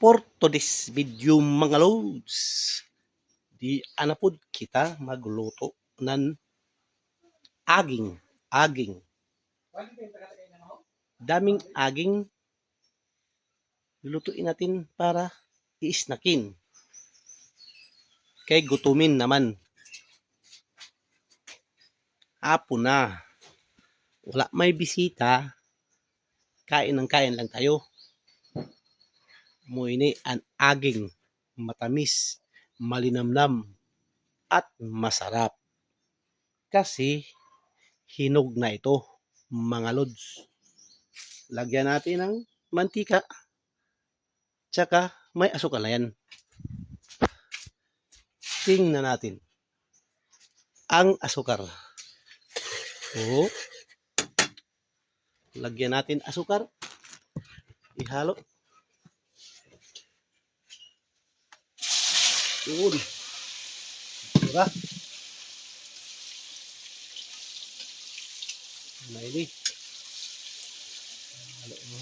For today's video mga lods, di anapod kita magluto ng aging. Daming aging lulutuin natin para iisnakin. Kay gutumin naman. Hapon na. Wala may bisita. Kain ng kain lang tayo. Muini ang aging matamis, malinamnam, at masarap. Kasi hinog na ito, mga lods. Lagyan natin ng mantika, tsaka may asukal na yan. Tingnan natin ang asukar. Lagyan natin asukar. Ihalo. Yun. Diba? Na ini.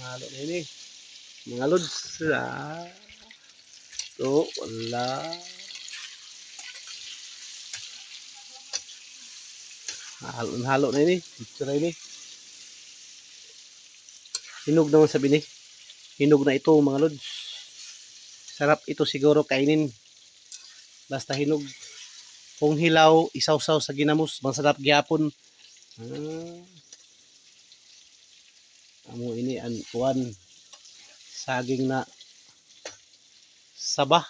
Halo na ini. Mga lods. So, wala. Halo na ini. Picture na ini. Hinog naman sabi ni. Hinog na ito mga lods. Sarap ito siguro kainin. Basta hinog. Kung hilaw, isaw-saw sa ginamos. Masarap gyapon. Amo ini ang kuwan. Saging na sabah.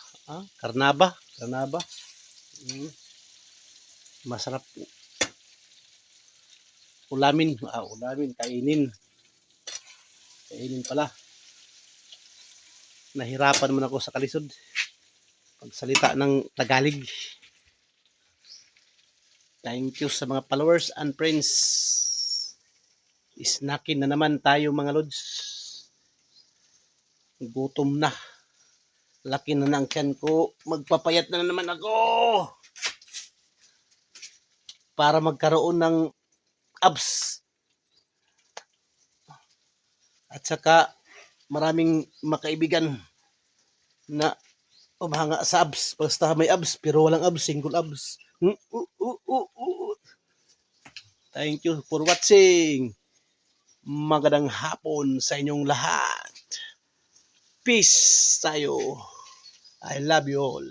Karnaba. Masarap. Ulamin. Kainin pala. Nahirapan man ako sa kalisod pagsalita ng Tagalog. Thank you sa mga followers and friends. Isnakin na naman tayo mga lods. Gutom na. Laki na ng tiyan ko. Magpapayat na naman ako para magkaroon ng abs. At saka maraming makaibigan na umahanga sa abs. Basta may abs pero walang abs, single abs. Thank you for watching. Magandang hapon sa inyong lahat. Peace tayo. I love you all.